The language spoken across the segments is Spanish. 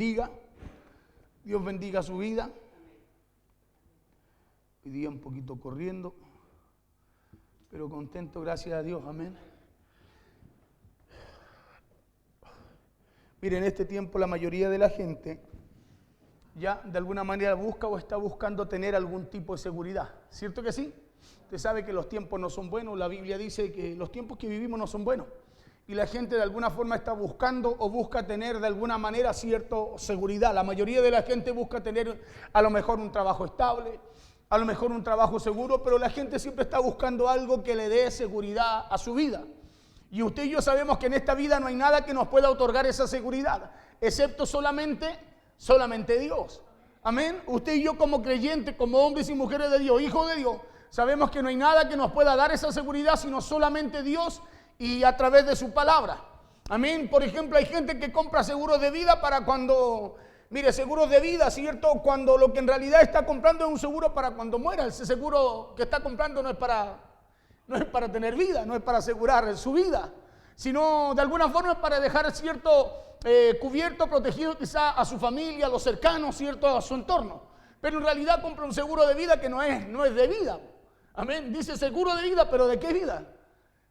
bendiga. Dios bendiga su vida. Hoy día un poquito corriendo, pero contento, gracias a Dios. Amén. Miren, en este tiempo la mayoría de la gente ya de alguna manera busca o está buscando tener algún tipo de seguridad. ¿Cierto que sí? Usted sabe que los tiempos no son buenos. La Biblia dice que los tiempos que vivimos no son buenos. Y la gente de alguna forma está buscando o busca tener de alguna manera cierta seguridad. La mayoría de la gente busca tener a lo mejor un trabajo estable, a lo mejor un trabajo seguro, pero la gente siempre está buscando algo que le dé seguridad a su vida. Y usted y yo sabemos que en esta vida no hay nada que nos pueda otorgar esa seguridad, excepto solamente Dios. Amén. Usted y yo como creyentes, como hombres y mujeres de Dios, hijos de Dios, sabemos que no hay nada que nos pueda dar esa seguridad, sino solamente Dios y a través de su palabra. Amén. Por ejemplo, hay gente que compra seguros de vida para cuando, mire, seguros de vida, ¿cierto? Cuando lo que en realidad está comprando es un seguro para cuando muera. Ese seguro que está comprando no es para tener vida, no es para asegurar su vida, sino de alguna forma es para dejar cierto cubierto, protegido quizá a su familia, a los cercanos, cierto, a su entorno. Pero en realidad compra un seguro de vida que no es de vida. Amén. Dice seguro de vida, pero ¿de qué vida?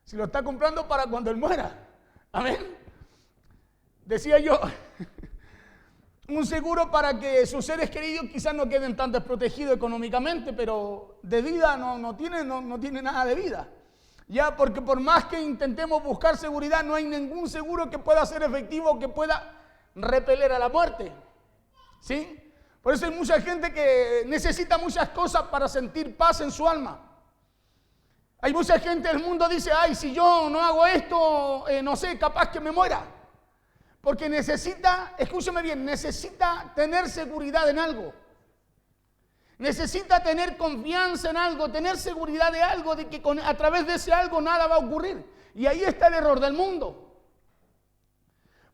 Si lo está comprando para cuando él muera. Amén. Decía yo, un seguro para que sus seres queridos quizás no queden tan desprotegidos económicamente, pero de vida no tiene nada de vida. Ya, porque por más que intentemos buscar seguridad, no hay ningún seguro que pueda ser efectivo, que pueda repeler a la muerte. ¿Sí? Por eso hay mucha gente que necesita muchas cosas para sentir paz en su alma. Hay mucha gente del mundo que dice, ay, si yo no hago esto, no sé, capaz que me muera. Porque necesita, escúcheme bien, necesita tener seguridad en algo. Necesita tener confianza en algo, tener seguridad de algo, de que a través de ese algo nada va a ocurrir. Y ahí está el error del mundo.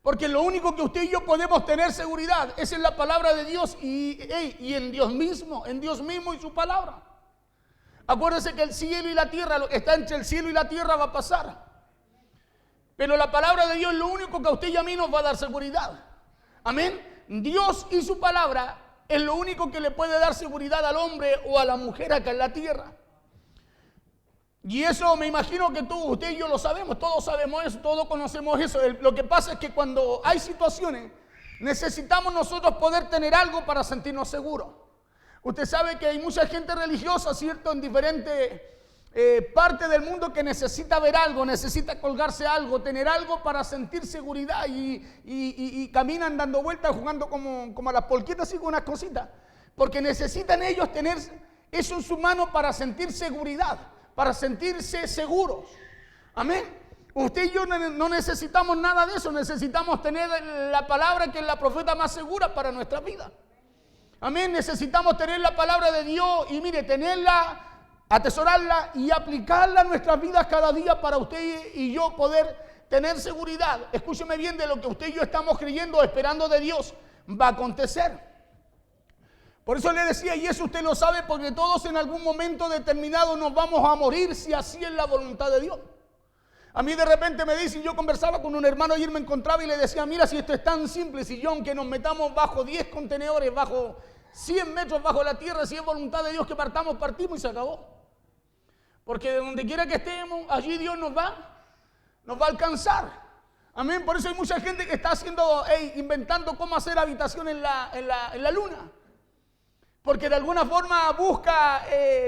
Porque lo único que usted y yo podemos tener seguridad es en la palabra de Dios y en Dios mismo y su palabra. Acuérdense que el cielo y la tierra, lo que está entre el cielo y la tierra va a pasar. Pero la palabra de Dios es lo único que a usted y a mí nos va a dar seguridad. Amén. Dios y su palabra es lo único que le puede dar seguridad al hombre o a la mujer acá en la tierra. Y eso me imagino que usted y yo lo sabemos, todos sabemos eso, todos conocemos eso. Lo que pasa es que cuando hay situaciones, necesitamos nosotros poder tener algo para sentirnos seguros. Usted sabe que hay mucha gente religiosa, ¿cierto?, en diferentes partes del mundo que necesita ver algo, necesita colgarse algo, tener algo para sentir seguridad y caminan dando vueltas, jugando como a las polquitas y con unas cositas, porque necesitan ellos tener eso en su mano para sentir seguridad, para sentirse seguros. Amén. Usted y yo no necesitamos nada de eso, necesitamos tener la palabra que es la profeta más segura para nuestra vida. Amén, necesitamos tener la palabra de Dios y mire, tenerla, atesorarla y aplicarla a nuestras vidas cada día para usted y yo poder tener seguridad. Escúcheme bien, de lo que usted y yo estamos creyendo, esperando de Dios, va a acontecer. Por eso le decía, y eso usted lo sabe, porque todos en algún momento determinado nos vamos a morir si así es la voluntad de Dios. A mí de repente me dicen, yo conversaba con un hermano y él me encontraba y le decía, mira, si esto es tan simple, si yo aunque nos metamos bajo 10 contenedores, bajo 100 metros bajo la tierra, si es voluntad de Dios que partimos y se acabó. Porque de donde quiera que estemos, allí Dios nos va a alcanzar. Amén. Por eso hay mucha gente que está inventando cómo hacer habitación en la luna. Porque de alguna forma busca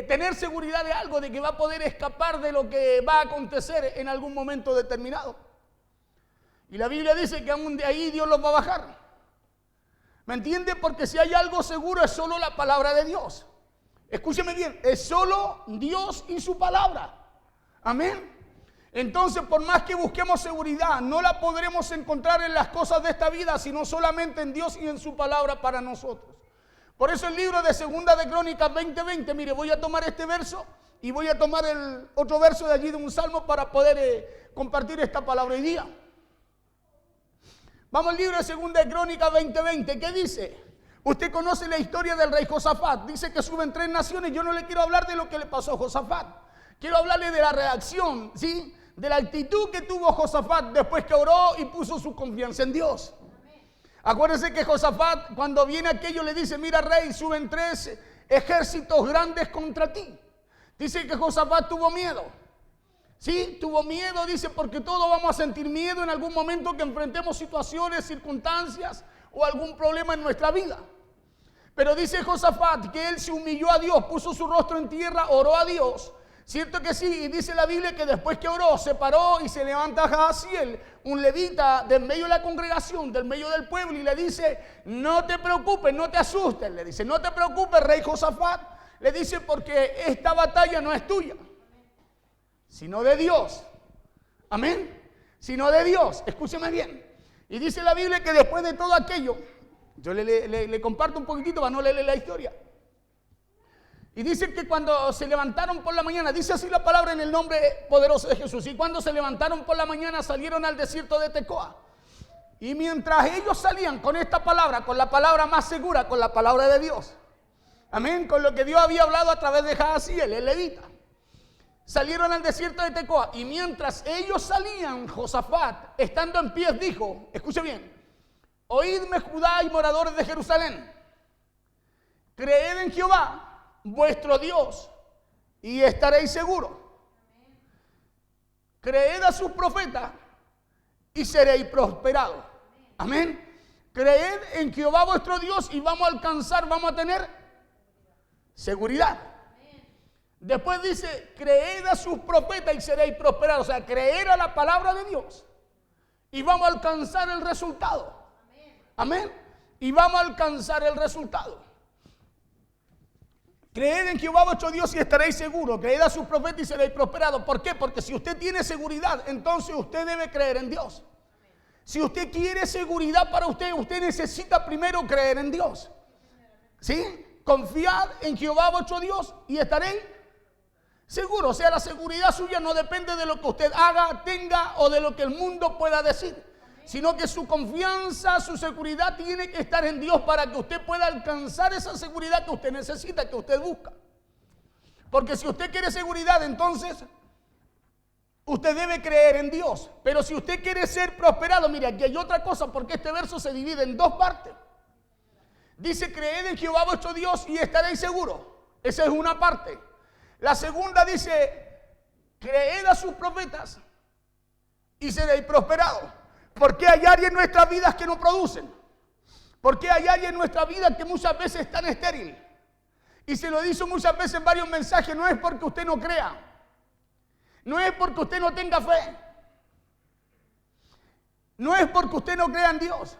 tener seguridad de algo, de que va a poder escapar de lo que va a acontecer en algún momento determinado. Y la Biblia dice que aún de ahí Dios los va a bajar. ¿Me entiende? Porque si hay algo seguro es solo la palabra de Dios. Escúcheme bien, es solo Dios y su palabra. Amén. Entonces, por más que busquemos seguridad, no la podremos encontrar en las cosas de esta vida, sino solamente en Dios y en su palabra para nosotros. Por eso el libro de Segunda de Crónicas 20:20, mire, voy a tomar este verso y voy a tomar el otro verso de allí de un salmo para poder compartir esta palabra hoy día. Vamos al libro de Segunda de Crónicas 20:20, ¿qué dice? Usted conoce la historia del rey Josafat, dice que suben 3 naciones, yo no le quiero hablar de lo que le pasó a Josafat, quiero hablarle de la reacción, ¿sí?, de la actitud que tuvo Josafat después que oró y puso su confianza en Dios. Acuérdense que Josafat, cuando viene aquello, le dice, mira rey, suben 3 ejércitos grandes contra ti. Dice que Josafat tuvo miedo. Sí, tuvo miedo, dice, porque todos vamos a sentir miedo en algún momento que enfrentemos situaciones, circunstancias o algún problema en nuestra vida. Pero dice Josafat que él se humilló a Dios, puso su rostro en tierra, oró a Dios. Cierto que sí, y dice la Biblia que después que oró, se paró y se levanta Jahaziel, un levita del medio de la congregación, del medio del pueblo, y le dice, no te preocupes, no te asustes, le dice, no te preocupes, rey Josafat, le dice, porque esta batalla no es tuya, sino de Dios. Amén. Sino de Dios. Escúcheme bien. Y dice la Biblia que después de todo aquello, yo le comparto un poquitito para no leerle la historia. Y dice que cuando se levantaron por la mañana, dice así la palabra en el nombre poderoso de Jesús. Y cuando se levantaron por la mañana salieron al desierto de Tecoa. Y mientras ellos salían con esta palabra, con la palabra más segura, con la palabra de Dios. Amén. Con lo que Dios había hablado a través de Jahaziel, el levita. Salieron al desierto de Tecoa y mientras ellos salían, Josafat, estando en pie, dijo, escuche bien, oídme Judá y moradores de Jerusalén, creed en Jehová, vuestro Dios, y estaréis seguros. Creed a sus profetas y seréis prosperados. Amén. Creed en Jehová vuestro Dios y vamos a alcanzar, vamos a tener seguridad. Después dice, creed a sus profetas y seréis prosperados. O sea, creer a la palabra de Dios. Y vamos a alcanzar el resultado. Amén. Y vamos a alcanzar el resultado. Creed en Jehová vuestro Dios y estaréis seguros. Creed a sus profetas y seréis prosperados. ¿Por qué? Porque si usted tiene seguridad, entonces usted debe creer en Dios. Si usted quiere seguridad para usted, usted necesita primero creer en Dios. ¿Sí? Confiad en Jehová vuestro Dios y estaréis seguro, o sea, la seguridad suya no depende de lo que usted haga, tenga o de lo que el mundo pueda decir, sino que su confianza, su seguridad tiene que estar en Dios para que usted pueda alcanzar esa seguridad que usted necesita, que usted busca. Porque si usted quiere seguridad, entonces usted debe creer en Dios. Pero si usted quiere ser prosperado, mire, aquí hay otra cosa, porque este verso se divide en 2 partes. Dice, creed en Jehová vuestro Dios y estaréis seguros. Esa es una parte. La segunda dice, creed a sus profetas y seréis prosperados. ¿Por qué hay áreas en nuestras vidas que no producen? ¿Por qué hay áreas en nuestra vida que muchas veces están estériles? Y se lo he dicho muchas veces en varios mensajes, no es porque usted no crea, no es porque usted no tenga fe, no es porque usted no crea en Dios.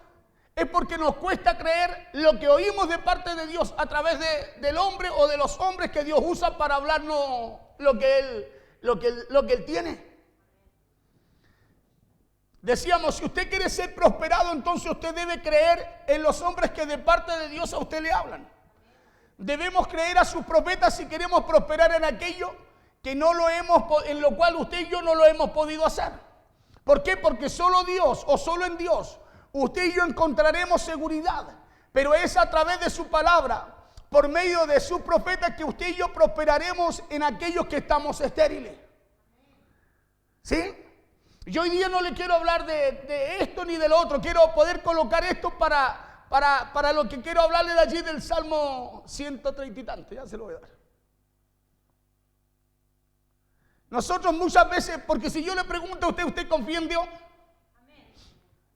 Es porque nos cuesta creer lo que oímos de parte de Dios a través del hombre o de los hombres que Dios usa para hablarnos lo que Él tiene. Decíamos, si usted quiere ser prosperado, entonces usted debe creer en los hombres que de parte de Dios a usted le hablan. Debemos creer a sus profetas si queremos prosperar en aquello que en lo cual usted y yo no lo hemos podido hacer. ¿Por qué? Porque solo Dios o solo en Dios usted y yo encontraremos seguridad, pero es a través de su palabra, por medio de sus profetas, que usted y yo prosperaremos en aquellos que estamos estériles. ¿Sí? Yo hoy día no le quiero hablar de esto ni de lo otro, quiero poder colocar esto para lo que quiero hablarle de allí del Salmo 130 y tanto, ya se lo voy a dar. Nosotros muchas veces, porque si yo le pregunto a usted, ¿usted confía en Dios?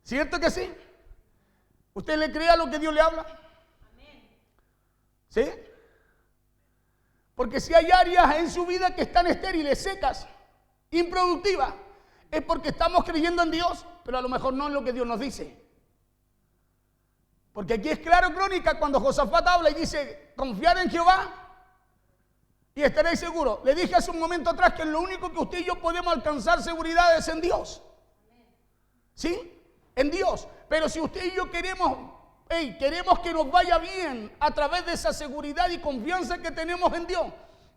¿Cierto que sí? ¿Usted le cree a lo que Dios le habla? Amén. ¿Sí? Porque si hay áreas en su vida que están estériles, secas, improductivas, es porque estamos creyendo en Dios, pero a lo mejor no en lo que Dios nos dice. Porque aquí es claro crónica cuando Josafat habla y dice, confiar en Jehová y estaréis seguros. Le dije hace un momento atrás que lo único que usted y yo podemos alcanzar seguridad es en Dios. ¿Sí? En Dios. Pero si usted y yo queremos que nos vaya bien a través de esa seguridad y confianza que tenemos en Dios,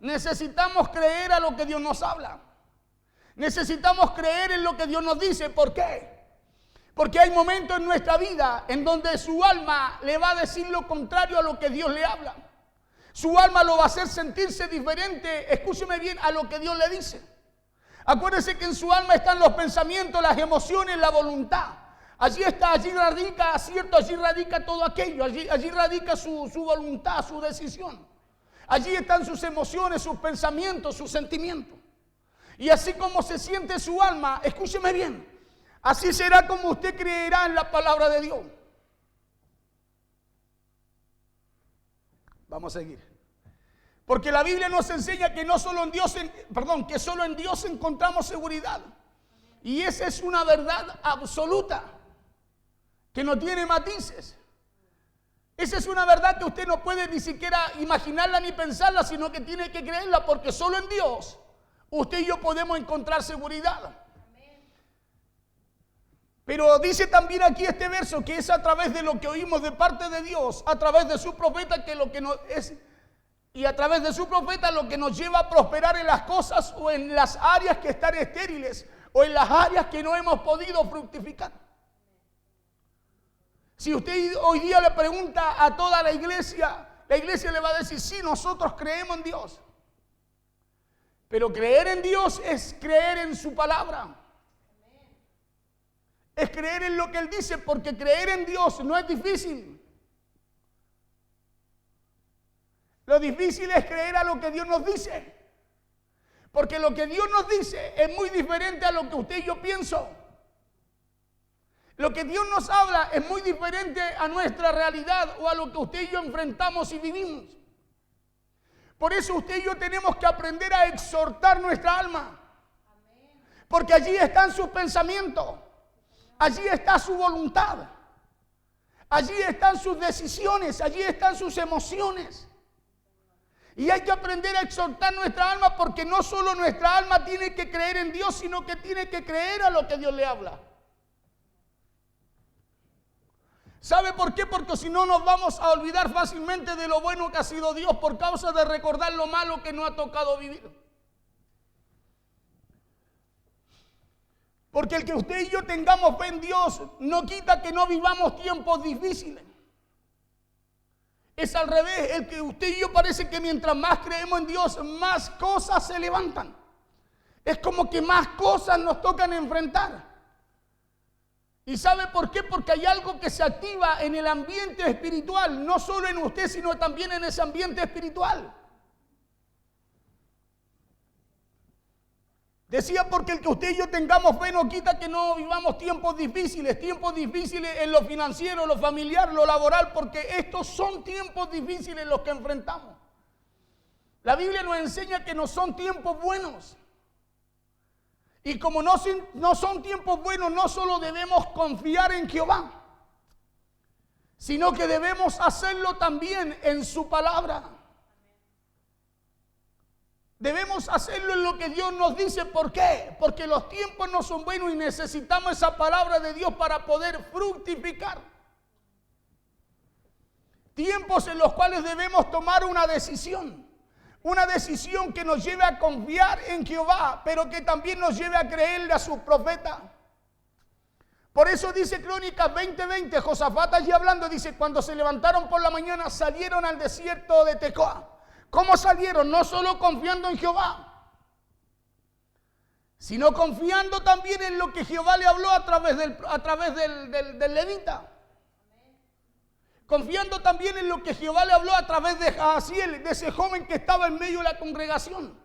necesitamos creer a lo que Dios nos habla. Necesitamos creer en lo que Dios nos dice. ¿Por qué? Porque hay momentos en nuestra vida en donde su alma le va a decir lo contrario a lo que Dios le habla. Su alma lo va a hacer sentirse diferente, escúcheme bien, a lo que Dios le dice. Acuérdese que en su alma están los pensamientos, las emociones, la voluntad. Allí está, allí radica, cierto, allí radica todo aquello, allí radica su voluntad, su decisión. Allí están sus emociones, sus pensamientos, sus sentimientos. Y así como se siente su alma, escúcheme bien, así será como usted creerá en la palabra de Dios. Vamos a seguir. Porque la Biblia nos enseña que no solo en Dios, que solo en Dios encontramos seguridad. Y esa es una verdad absoluta, que no tiene matices. Esa es una verdad que usted no puede ni siquiera imaginarla ni pensarla, sino que tiene que creerla, porque solo en Dios usted y yo podemos encontrar seguridad. Pero dice también aquí este verso que es a través de lo que oímos de parte de Dios, a través de su profeta, que lo que nos es, y a través de su profeta lo que nos lleva a prosperar en las cosas o en las áreas que están estériles o en las áreas que no hemos podido fructificar. Si usted hoy día le pregunta a toda la iglesia le va a decir, sí, nosotros creemos en Dios. Pero creer en Dios es creer en su palabra. Es creer en lo que Él dice, porque creer en Dios no es difícil. Lo difícil es creer a lo que Dios nos dice. Porque lo que Dios nos dice es muy diferente a lo que usted y yo pienso. Lo que Dios nos habla es muy diferente a nuestra realidad o a lo que usted y yo enfrentamos y vivimos. Por eso usted y yo tenemos que aprender a exhortar nuestra alma. Porque allí están sus pensamientos. Allí está su voluntad. Allí están sus decisiones. Allí están sus emociones. Y hay que aprender a exhortar nuestra alma, porque no solo nuestra alma tiene que creer en Dios, sino que tiene que creer a lo que Dios le habla. ¿Sabe por qué? Porque si no nos vamos a olvidar fácilmente de lo bueno que ha sido Dios por causa de recordar lo malo que nos ha tocado vivir. Porque el que usted y yo tengamos fe en Dios no quita que no vivamos tiempos difíciles. Es al revés, el que usted y yo parece que mientras más creemos en Dios, más cosas se levantan. Es como que más cosas nos tocan enfrentar. ¿Y sabe por qué? Porque hay algo que se activa en el ambiente espiritual, no solo en usted, sino también en ese ambiente espiritual. Decía, porque el que usted y yo tengamos fe no quita que no vivamos tiempos difíciles en lo financiero, lo familiar, lo laboral, porque estos son tiempos difíciles los que enfrentamos. La Biblia nos enseña que no son tiempos buenos. Y como no son tiempos buenos, no solo debemos confiar en Jehová, sino que debemos hacerlo también en su palabra. Debemos hacerlo en lo que Dios nos dice. ¿Por qué? Porque los tiempos no son buenos y necesitamos esa palabra de Dios para poder fructificar. Tiempos en los cuales debemos tomar una decisión. Una decisión que nos lleve a confiar en Jehová, pero que también nos lleve a creerle a sus profetas. Por eso dice Crónicas 20:20, Josafat allí hablando, dice, cuando se levantaron por la mañana salieron al desierto de Tecoa. ¿Cómo salieron? No solo confiando en Jehová, sino confiando también en lo que Jehová le habló a través del levita. Confiando también en lo que Jehová le habló a través de Jaasiel, de ese joven que estaba en medio de la congregación.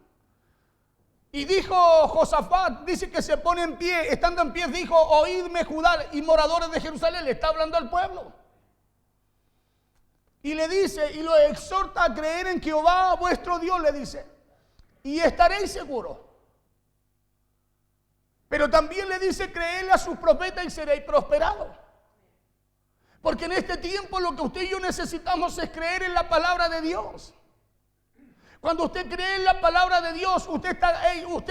Y dijo Josafat, dice que se pone en pie, estando en pie, dijo, oídme Judá y moradores de Jerusalén, le está hablando al pueblo. Y le dice, y lo exhorta a creer en Jehová vuestro Dios, le dice, y estaréis seguros. Pero también le dice, creedle a sus profetas y seréis prosperados. Porque en este tiempo lo que usted y yo necesitamos es creer en la palabra de Dios. Cuando usted cree en la palabra de Dios, usted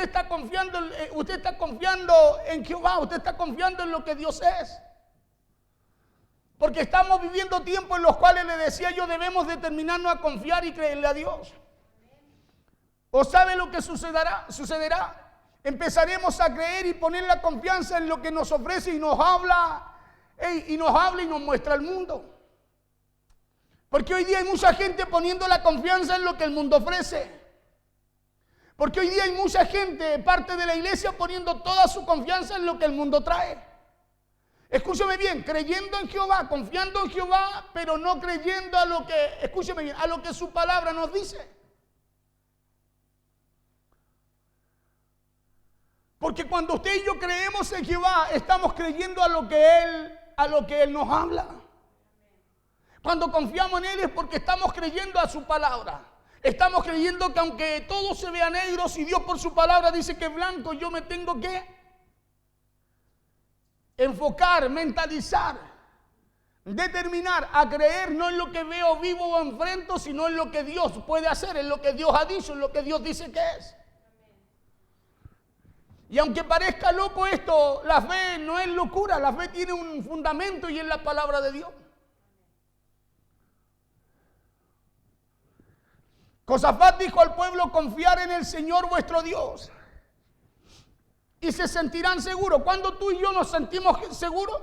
está confiando en Jehová, usted está confiando en lo que Dios es. Porque estamos viviendo tiempos en los cuales, le decía yo, debemos determinarnos a confiar y creerle a Dios. ¿O sabe lo que sucederá? Empezaremos a creer y poner la confianza en lo que nos ofrece y nos habla y nos muestra el mundo. Porque hoy día hay mucha gente poniendo la confianza en lo que el mundo ofrece. Porque hoy día hay mucha gente, parte de la iglesia, poniendo toda su confianza en lo que el mundo trae. Escúcheme bien, creyendo en Jehová, confiando en Jehová, pero no creyendo a lo que, escúcheme bien, a lo que su palabra nos dice. Porque cuando usted y yo creemos en Jehová, estamos creyendo a lo que Él nos habla. Cuando confiamos en Él es porque estamos creyendo a su palabra. Estamos creyendo que aunque todo se vea negro, si Dios por su palabra dice que es blanco, yo me tengo que enfocar, mentalizar, determinar a creer no en lo que veo vivo o enfrento, sino en lo que Dios puede hacer, en lo que Dios ha dicho, en lo que Dios dice que es. Y aunque parezca loco esto, la fe no es locura, la fe tiene un fundamento y es la palabra de Dios. Josafat dijo al pueblo: confiar en el Señor vuestro Dios y se sentirán seguros. ¿Cuándo tú y yo nos sentimos seguros?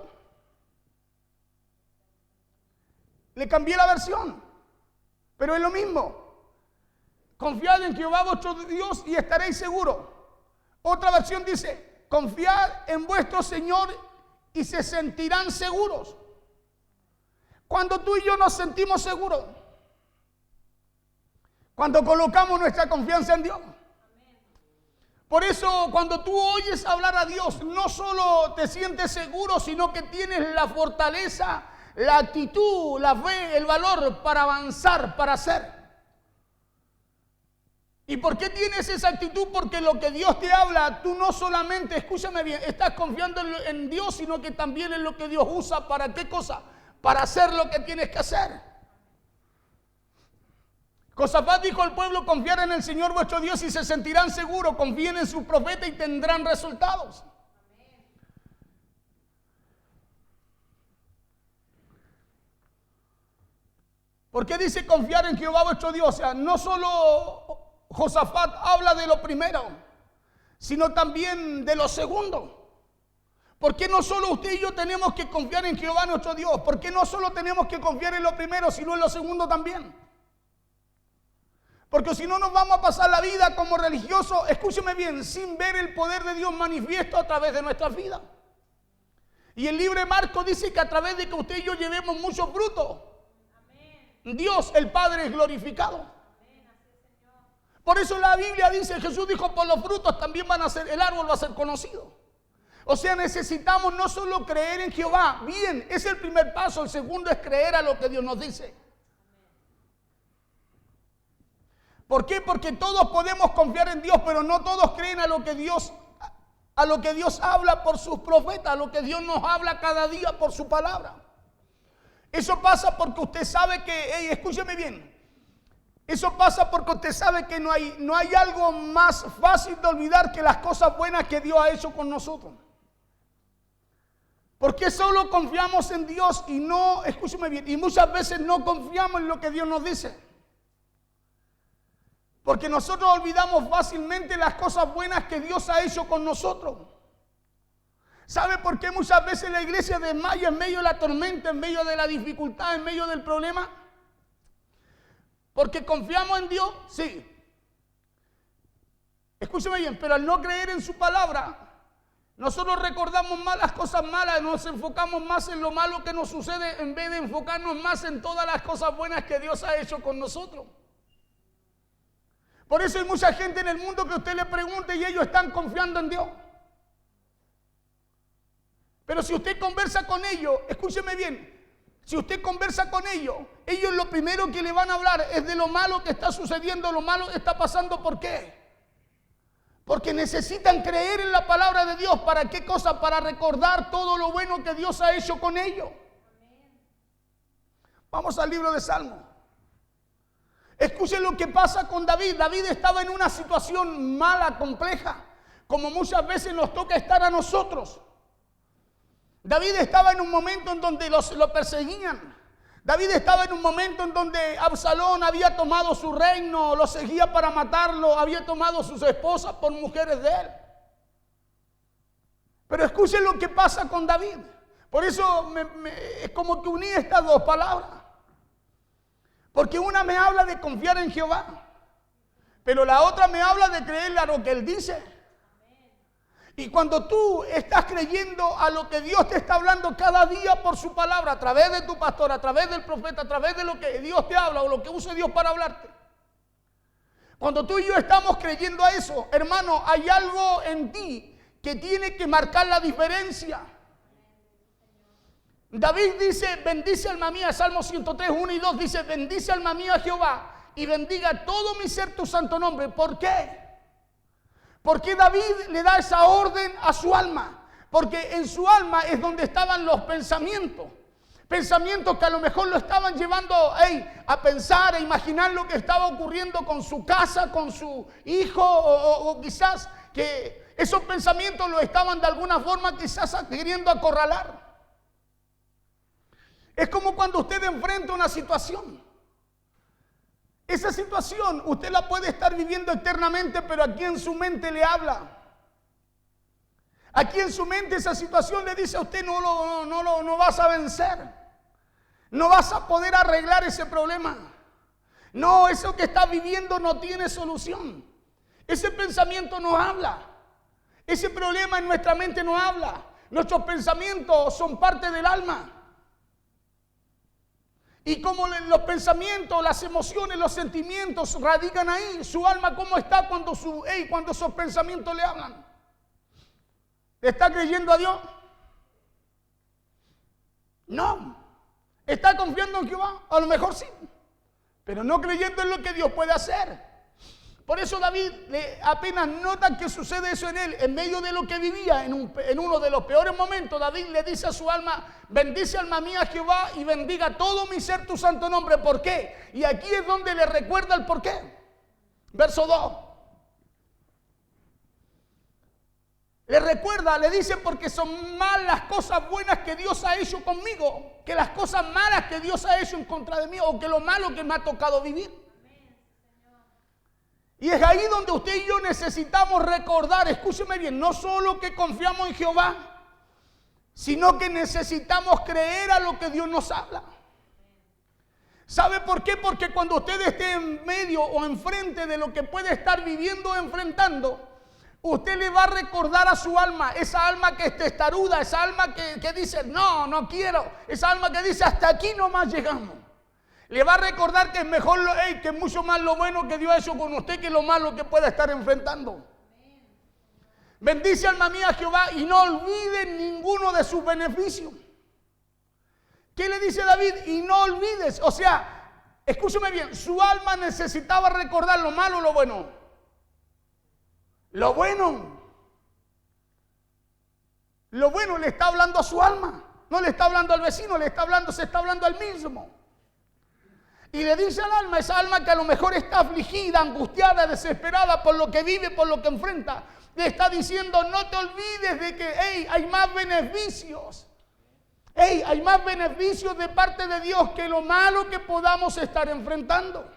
Le cambié la versión, pero es lo mismo. Confiad en Jehová vuestro Dios y estaréis seguros. Otra versión dice: confiad en vuestro Señor y se sentirán seguros. Cuando tú y yo nos sentimos seguros, cuando colocamos nuestra confianza en Dios. Por eso cuando tú oyes hablar a Dios, no solo te sientes seguro, sino que tienes la fortaleza, la actitud, la fe, el valor para avanzar, para hacer. ¿Y por qué tienes esa actitud? Porque lo que Dios te habla, tú no solamente, escúchame bien, estás confiando en Dios, sino que también en lo que Dios usa. ¿Para qué cosa? Para hacer lo que tienes que hacer. Josafat dijo al pueblo: confiar en el Señor vuestro Dios y se sentirán seguros. Confíen en su profeta y tendrán resultados. ¿Por qué dice confiar en Jehová vuestro Dios? O sea, no solo Josafat habla de lo primero, sino también de lo segundo. ¿Por qué no solo usted y yo tenemos que confiar en Jehová nuestro Dios? ¿Por qué no solo tenemos que confiar en lo primero, sino en lo segundo también? Porque si no, nos vamos a pasar la vida como religiosos, escúcheme bien, sin ver el poder de Dios manifiesto a través de nuestras vidas. Y el libro de Marcos dice que a través de que usted y yo llevemos muchos frutos, Dios el Padre es glorificado. Por eso la Biblia dice, Jesús dijo: por los frutos también van a ser, el árbol va a ser conocido. O sea, necesitamos no solo creer en Jehová, bien, es el primer paso. El segundo es creer a lo que Dios nos dice. ¿Por qué? Porque todos podemos confiar en Dios, pero no todos creen a lo que Dios habla por sus profetas, a lo que Dios nos habla cada día por su palabra. Eso pasa porque usted sabe que, escúcheme bien, eso pasa porque usted sabe que no hay algo más fácil de olvidar que las cosas buenas que Dios ha hecho con nosotros. ¿Por qué solo confiamos en Dios y no, escúcheme bien, y muchas veces no confiamos en lo que Dios nos dice? Porque nosotros olvidamos fácilmente las cosas buenas que Dios ha hecho con nosotros. ¿Sabe por qué muchas veces la iglesia desmaya en medio de la tormenta, en medio de la dificultad, en medio del problema? Porque confiamos en Dios, sí. Escúcheme bien, pero al no creer en su palabra, nosotros recordamos más las cosas malas, nos enfocamos más en lo malo que nos sucede en vez de enfocarnos más en todas las cosas buenas que Dios ha hecho con nosotros. Por eso hay mucha gente en el mundo que usted le pregunte y ellos están confiando en Dios. Pero si usted conversa con ellos, escúcheme bien, si usted conversa con ellos lo primero que le van a hablar es de lo malo que está sucediendo, lo malo que está pasando. ¿Por qué? Porque necesitan creer en la palabra de Dios. ¿Para qué cosa? Para recordar todo lo bueno que Dios ha hecho con ellos. Vamos al libro de Salmos. Escuchen lo que pasa con David. David estaba en una situación mala, compleja, como muchas veces nos toca estar a nosotros. David estaba en un momento en donde lo perseguían. David estaba en un momento en donde Absalón había tomado su reino, lo seguía para matarlo, había tomado sus esposas por mujeres de él. Pero escuchen lo que pasa con David. Por eso es como que uní estas dos palabras. Porque una me habla de confiar en Jehová, pero la otra me habla de creerle a lo que Él dice. Y cuando tú estás creyendo a lo que Dios te está hablando cada día por su palabra, a través de tu pastor, a través del profeta, a través de lo que Dios te habla o lo que use Dios para hablarte. Cuando tú y yo estamos creyendo a eso, hermano, hay algo en ti que tiene que marcar la diferencia. David dice, bendice alma mía, Salmo 103, 1 y 2 dice, bendice alma mía a Jehová y bendiga todo mi ser tu santo nombre. ¿Por qué? Porque David le da esa orden a su alma, porque en su alma es donde estaban los pensamientos. Pensamientos que a lo mejor lo estaban llevando a pensar, a imaginar lo que estaba ocurriendo con su casa, con su hijo, o quizás que esos pensamientos lo estaban de alguna forma quizás queriendo acorralar. Es como cuando usted enfrenta una situación. Esa situación usted la puede estar viviendo eternamente, pero aquí en su mente le habla. Aquí en su mente esa situación le dice a usted, no vas a vencer. No vas a poder arreglar ese problema. No, eso que estás viviendo no tiene solución. Ese pensamiento no habla. Ese problema en nuestra mente no habla. Nuestros pensamientos son parte del alma. Y como los pensamientos, las emociones, los sentimientos radican ahí, su alma cómo está cuando esos pensamientos le hablan. ¿Está creyendo a Dios? No. ¿Está confiando en Jehová? A lo mejor sí, pero no creyendo en lo que Dios puede hacer. Por eso David apenas nota que sucede eso en él, en medio de lo que vivía, en uno de los peores momentos, David le dice a su alma, bendice alma mía a Jehová y bendiga todo mi ser tu santo nombre. ¿Por qué? Y aquí es donde le recuerda el por qué. Verso 2. Le recuerda, le dice, porque son más las cosas buenas que Dios ha hecho conmigo que las cosas malas que Dios ha hecho en contra de mí, o que lo malo que me ha tocado vivir. Y es ahí donde usted y yo necesitamos recordar, escúcheme bien, no solo que confiamos en Jehová, sino que necesitamos creer a lo que Dios nos habla. ¿Sabe por qué? Porque cuando usted esté en medio o enfrente de lo que puede estar viviendo o enfrentando, usted le va a recordar a su alma, esa alma que es testaruda, esa alma que dice, no quiero, esa alma que dice, hasta aquí nomás llegamos. Le va a recordar que es mejor, que es mucho más lo bueno que Dios ha hecho con usted que lo malo que pueda estar enfrentando. Bendice alma mía a Jehová y no olvide ninguno de sus beneficios. ¿Qué le dice David? Y no olvides, o sea, escúcheme bien, su alma necesitaba recordar lo malo o lo bueno. Lo bueno le está hablando a su alma, no le está hablando al vecino, se está hablando al mismo. Y le dice al alma, esa alma que a lo mejor está afligida, angustiada, desesperada por lo que vive, por lo que enfrenta, le está diciendo, no te olvides de que hay más beneficios. Hay más beneficios de parte de Dios que lo malo que podamos estar enfrentando.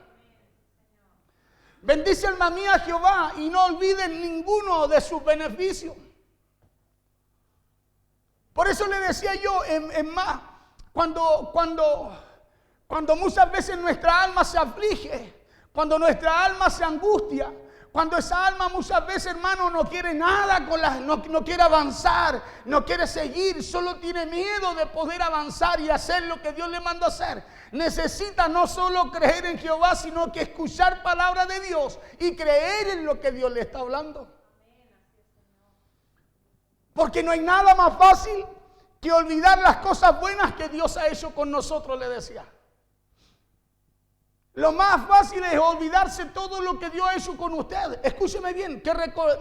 Bendice alma mía a Jehová y no olvides ninguno de sus beneficios. Por eso le decía yo, cuando muchas veces nuestra alma se aflige, cuando nuestra alma se angustia, cuando esa alma muchas veces, hermano, no quiere nada no quiere avanzar, no quiere seguir, solo tiene miedo de poder avanzar y hacer lo que Dios le mandó a hacer. Necesita no solo creer en Jehová, sino que escuchar palabra de Dios y creer en lo que Dios le está hablando. Porque no hay nada más fácil que olvidar las cosas buenas que Dios ha hecho con nosotros, le decía. Lo más fácil es olvidarse todo lo que Dios ha hecho con usted. Escúcheme bien,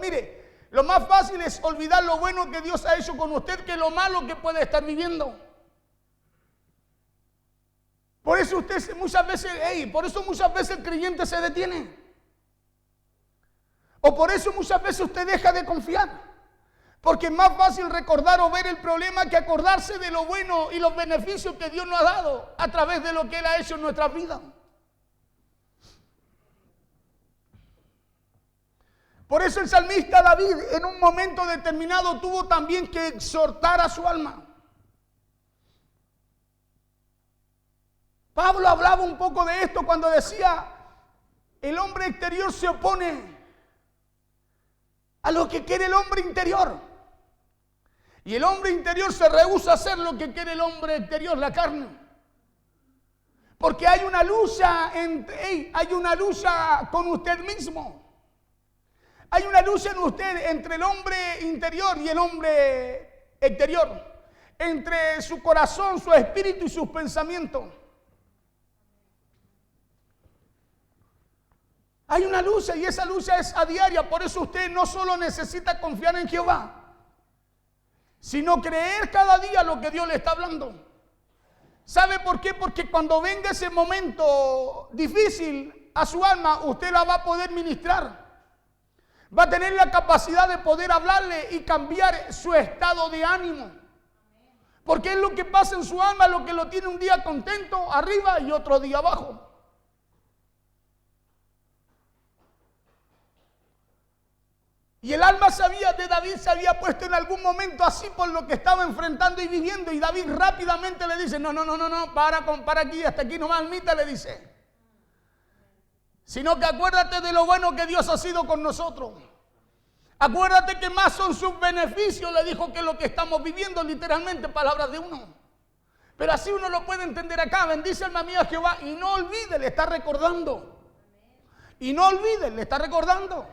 mire, lo más fácil es olvidar lo bueno que Dios ha hecho con usted que lo malo que puede estar viviendo. Por eso muchas veces el creyente se detiene. O por eso muchas veces usted deja de confiar. Porque es más fácil recordar o ver el problema que acordarse de lo bueno y los beneficios que Dios nos ha dado a través de lo que Él ha hecho en nuestra vida. Por eso el salmista David en un momento determinado tuvo también que exhortar a su alma. Pablo hablaba un poco de esto cuando decía, el hombre exterior se opone a lo que quiere el hombre interior. Y el hombre interior se rehúsa a hacer lo que quiere el hombre exterior, la carne. Porque hay una lucha hay una lucha con usted mismo. Hay una lucha en usted entre el hombre interior y el hombre exterior. Entre su corazón, su espíritu y sus pensamientos. Hay una lucha y esa lucha es a diaria. Por eso usted no solo necesita confiar en Jehová, sino creer cada día lo que Dios le está hablando. ¿Sabe por qué? Porque cuando venga ese momento difícil a su alma, usted la va a poder ministrar. Va a tener la capacidad de poder hablarle y cambiar su estado de ánimo. Porque es lo que pasa en su alma, lo que lo tiene un día contento arriba y otro día abajo. Y el alma de David se había puesto en algún momento así por lo que estaba enfrentando y viviendo. Y David rápidamente le dice, no, para aquí, hasta aquí nomás, almita, le dice. Sino que acuérdate de lo bueno que Dios ha sido con nosotros. Acuérdate que más son sus beneficios, le dijo, que lo que estamos viviendo, literalmente, palabras de uno. Pero así uno lo puede entender acá. Bendice alma mía Jehová y no olvide, le está recordando. Y no olvide, le está recordando.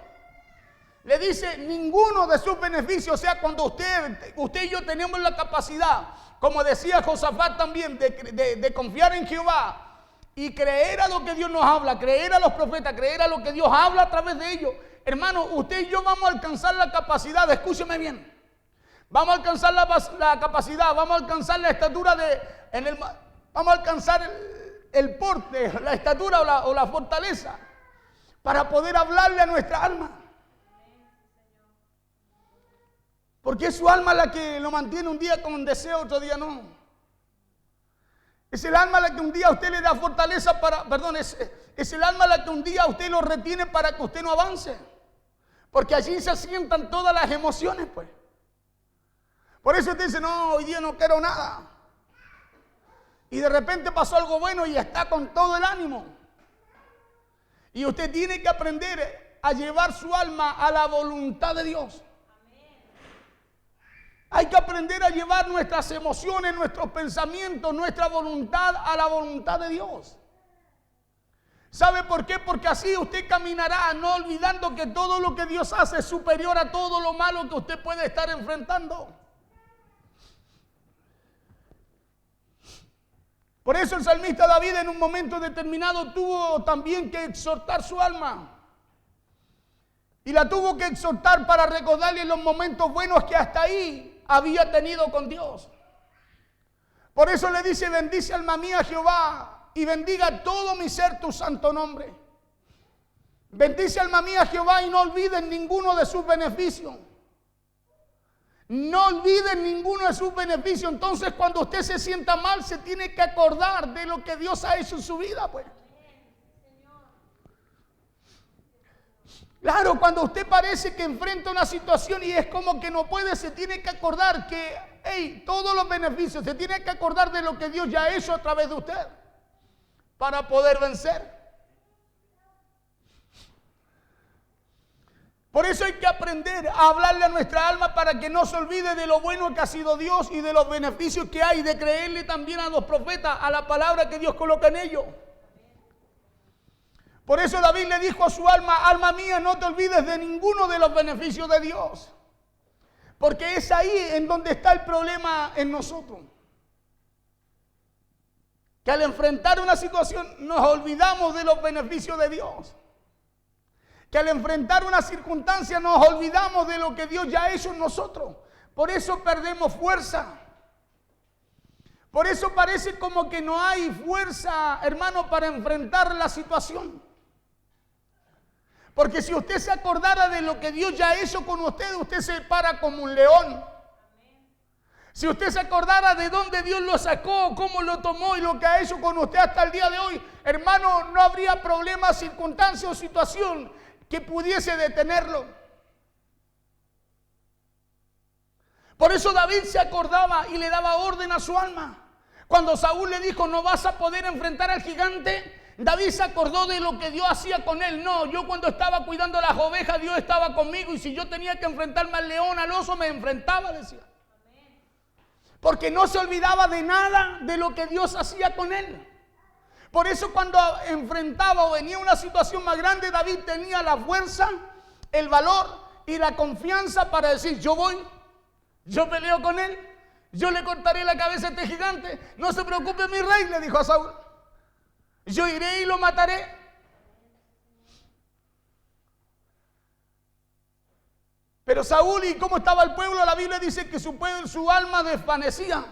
Le dice, ninguno de sus beneficios, o sea, cuando usted y yo tenemos la capacidad, como decía Josafat también, de confiar en Jehová y creer a lo que Dios nos habla, creer a los profetas, creer a lo que Dios habla a través de ellos. Hermano, usted y yo vamos a alcanzar la capacidad, escúcheme bien, vamos a alcanzar la capacidad, vamos a alcanzar la estatura vamos a alcanzar el porte, la estatura o la fortaleza para poder hablarle a nuestra alma. Porque es su alma la que lo mantiene un día con deseo, otro día no. Es el alma la que un día a usted le da fortaleza es el alma la que un día a usted lo retiene para que usted no avance. Porque allí se asientan todas las emociones, pues. Por eso usted dice, no, hoy día no quiero nada. Y de repente pasó algo bueno y está con todo el ánimo. Y usted tiene que aprender a llevar su alma a la voluntad de Dios. Hay que aprender a llevar nuestras emociones, nuestros pensamientos, nuestra voluntad a la voluntad de Dios. ¿Sabe por qué? Porque así usted caminará, no olvidando que todo lo que Dios hace es superior a todo lo malo que usted puede estar enfrentando. Por eso el salmista David en un momento determinado tuvo también que exhortar su alma. Y la tuvo que exhortar para recordarle los momentos buenos que hasta ahí había tenido con Dios. Por eso le dice, bendice alma mía Jehová y bendiga todo mi ser tu santo nombre. Bendice alma mía Jehová y no olvides ninguno de sus beneficios. No olvides ninguno de sus beneficios. Entonces cuando usted se sienta mal se tiene que acordar de lo que Dios ha hecho en su vida, pues. Claro, cuando usted parece que enfrenta una situación y es como que no puede, se tiene que acordar que, todos los beneficios, se tiene que acordar de lo que Dios ya ha hecho a través de usted para poder vencer. Por eso hay que aprender a hablarle a nuestra alma para que no se olvide de lo bueno que ha sido Dios y de los beneficios que hay, de creerle también a los profetas, a la palabra que Dios coloca en ellos. Por eso David le dijo a su alma, alma mía, no te olvides de ninguno de los beneficios de Dios. Porque es ahí en donde está el problema en nosotros. Que al enfrentar una situación nos olvidamos de los beneficios de Dios. Que al enfrentar una circunstancia nos olvidamos de lo que Dios ya ha hecho en nosotros. Por eso perdemos fuerza. Por eso parece como que no hay fuerza, hermano, para enfrentar la situación. Porque si usted se acordara de lo que Dios ya hizo con usted, usted se para como un león. Si usted se acordara de dónde Dios lo sacó, cómo lo tomó y lo que ha hecho con usted hasta el día de hoy, hermano, no habría problema, circunstancia o situación que pudiese detenerlo. Por eso David se acordaba y le daba orden a su alma. Cuando Saúl le dijo, no vas a poder enfrentar al gigante, David se acordó de lo que Dios hacía con él. No, yo cuando estaba cuidando las ovejas, Dios estaba conmigo. Y si yo tenía que enfrentarme al león, al oso, me enfrentaba, decía. Porque no se olvidaba de nada de lo que Dios hacía con él. Por eso cuando enfrentaba o venía una situación más grande, David tenía la fuerza, el valor y la confianza para decir: yo voy, yo peleo con él, yo le cortaré la cabeza a este gigante. No se preocupe mi rey, le dijo a Saúl. Yo iré y lo mataré. Pero Saúl, ¿y cómo estaba el pueblo? La Biblia dice que su alma desvanecía.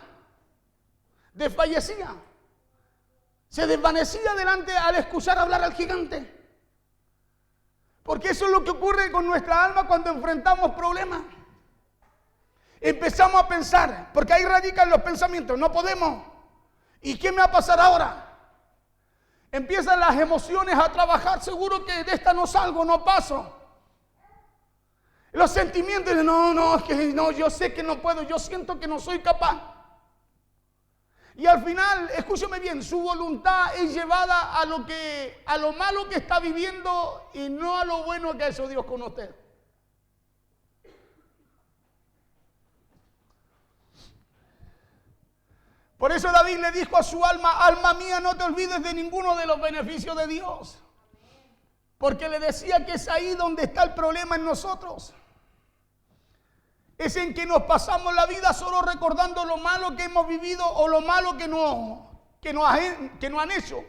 Se desvanecía delante al escuchar hablar al gigante. Porque eso es lo que ocurre con nuestra alma cuando enfrentamos problemas. Empezamos a pensar, porque ahí radican los pensamientos: no podemos. ¿Y qué me va a pasar ahora? Empiezan las emociones a trabajar: seguro que de esta no salgo, no paso. Los sentimientos de es que no, yo sé que no puedo, yo siento que no soy capaz. Y al final, escúcheme bien, su voluntad es llevada a lo malo que está viviendo y no a lo bueno que ha hecho Dios con usted. Por eso David le dijo a su alma: alma mía, no te olvides de ninguno de los beneficios de Dios. Porque le decía que es ahí donde está el problema en nosotros. Es en que nos pasamos la vida solo recordando lo malo que hemos vivido o lo malo que nos han hecho,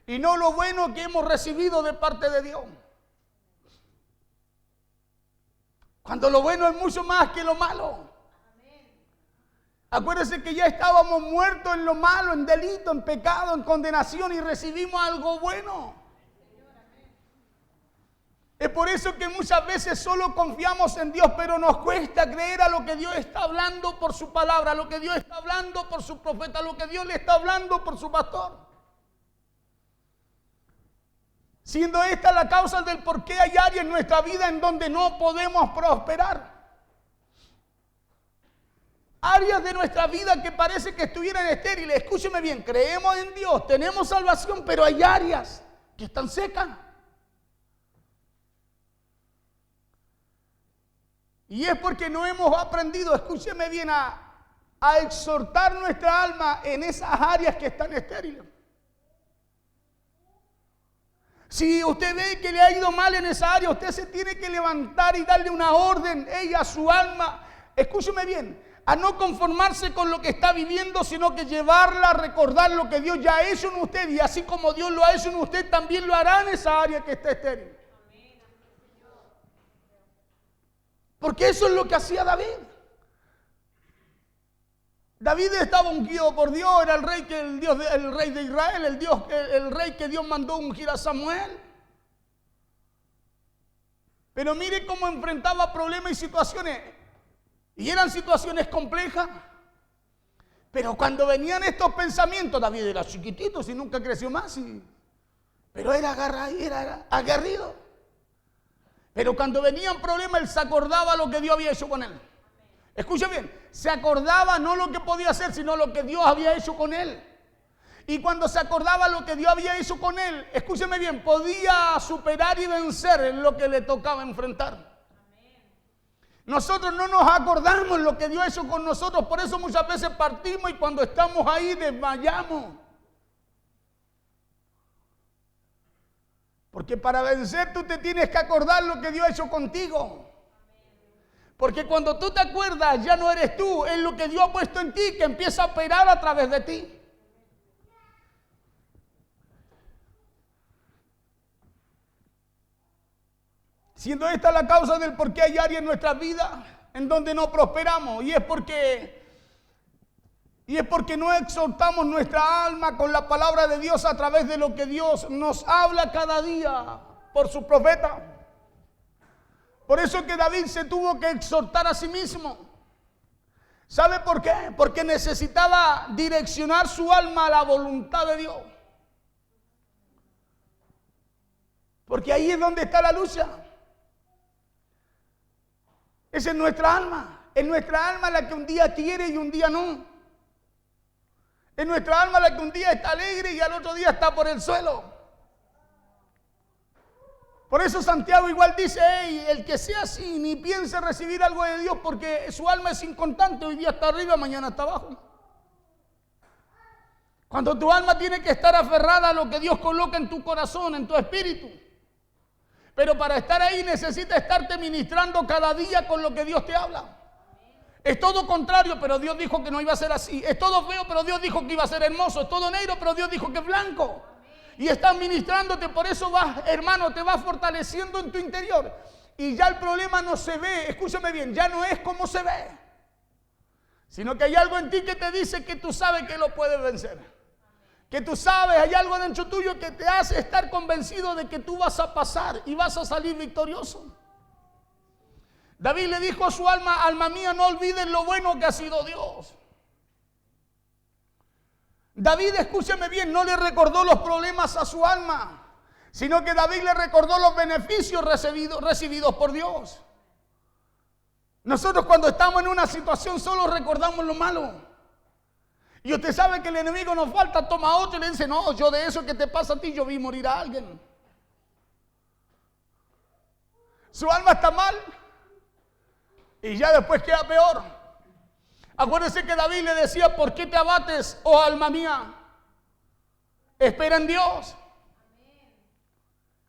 y no lo bueno que hemos recibido de parte de Dios. Cuando lo bueno es mucho más que lo malo. Acuérdense que ya estábamos muertos en lo malo, en delito, en pecado, en condenación, y recibimos algo bueno. Es por eso que muchas veces solo confiamos en Dios, pero nos cuesta creer a lo que Dios está hablando por su palabra, a lo que Dios está hablando por su profeta, a lo que Dios le está hablando por su pastor. Siendo esta la causa del por qué hay áreas en nuestra vida en donde no podemos prosperar. Áreas de nuestra vida que parece que estuvieran estériles. Escúcheme bien, creemos en Dios, tenemos salvación, pero hay áreas que están secas. Y es porque no hemos aprendido, escúcheme bien, a exhortar nuestra alma en esas áreas que están estériles. Si usted ve que le ha ido mal en esa área, usted se tiene que levantar y darle una orden, ella, a su alma. Escúcheme bien, a no conformarse con lo que está viviendo, sino que llevarla a recordar lo que Dios ya ha hecho en usted. Y así como Dios lo ha hecho en usted, también lo hará en esa área que está estéril. Porque eso es lo que hacía David. David estaba ungido por Dios, era el rey de Israel, el rey que Dios mandó ungir a Samuel. Pero mire cómo enfrentaba problemas y situaciones. Y eran situaciones complejas. Pero cuando venían estos pensamientos, David era chiquitito, si nunca creció más, pero era aguerrido. Pero cuando venían problemas, él se acordaba lo que Dios había hecho con él. Escucha bien, se acordaba no lo que podía hacer, sino lo que Dios había hecho con él. Y cuando se acordaba lo que Dios había hecho con él, escúcheme bien, podía superar y vencer en lo que le tocaba enfrentar. Nosotros no nos acordamos lo que Dios ha hecho con nosotros, por eso muchas veces partimos y cuando estamos ahí desmayamos. Porque para vencer tú te tienes que acordar lo que Dios ha hecho contigo. Porque cuando tú te acuerdas ya no eres tú, es lo que Dios ha puesto en ti que empieza a operar a través de ti. Siendo esta la causa del por qué hay áreas en nuestras vidas en donde no prosperamos, y es porque no exhortamos nuestra alma con la palabra de Dios a través de lo que Dios nos habla cada día por su profeta. Por eso que David se tuvo que exhortar a sí mismo. ¿Sabe por qué? Porque necesitaba direccionar su alma a la voluntad de Dios. Porque ahí es donde está la lucha. Esa es nuestra alma. Es nuestra alma la que un día quiere y un día no. Es nuestra alma la que un día está alegre y al otro día está por el suelo. Por eso Santiago igual dice, el que sea así ni piense recibir algo de Dios, porque su alma es inconstante, hoy día está arriba, mañana está abajo. Cuando tu alma tiene que estar aferrada a lo que Dios coloca en tu corazón, en tu espíritu. Pero para estar ahí necesitas estarte ministrando cada día con lo que Dios te habla. Es todo contrario, pero Dios dijo que no iba a ser así. Es todo feo, pero Dios dijo que iba a ser hermoso. Es todo negro, pero Dios dijo que es blanco. Y estás ministrándote, por eso vas, hermano, te vas fortaleciendo en tu interior. Y ya el problema no se ve, escúchame bien, ya no es como se ve. Sino que hay algo en ti que te dice que tú sabes que lo puedes vencer. Que tú sabes, hay algo dentro tuyo que te hace estar convencido de que tú vas a pasar y vas a salir victorioso. David le dijo a su alma, alma mía, no olvides lo bueno que ha sido Dios. David, escúcheme bien, no le recordó los problemas a su alma, sino que David le recordó los beneficios recibidos por Dios. Nosotros cuando estamos en una situación solo recordamos lo malo. Y usted sabe que el enemigo nos falta, toma otro y le dice, no, yo de eso que te pasa a ti, yo vi morir a alguien. Su alma está mal y ya después queda peor. Acuérdese que David le decía, ¿por qué te abates, oh alma mía? Espera en Dios.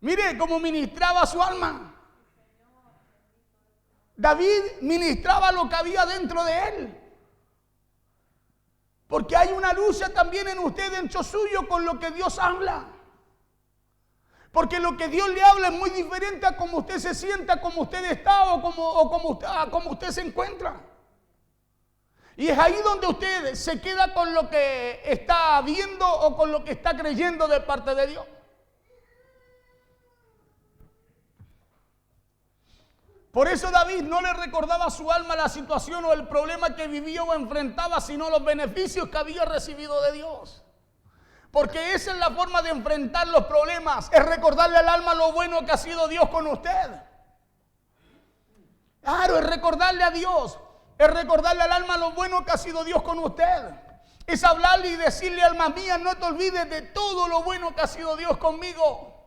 Mire cómo ministraba su alma. David ministraba lo que había dentro de él. Porque hay una lucha también en usted dentro suyo con lo que Dios habla. Porque lo que Dios le habla es muy diferente a cómo usted se sienta, cómo usted está o cómo usted se encuentra. Y es ahí donde usted se queda con lo que está viendo o con lo que está creyendo de parte de Dios. Por eso David no le recordaba a su alma la situación o el problema que vivía o enfrentaba, sino los beneficios que había recibido de Dios. Porque esa es la forma de enfrentar los problemas, es recordarle al alma lo bueno que ha sido Dios con usted. Claro, es recordarle a Dios, es recordarle al alma lo bueno que ha sido Dios con usted. Es hablarle y decirle, alma mía, no te olvides de todo lo bueno que ha sido Dios conmigo.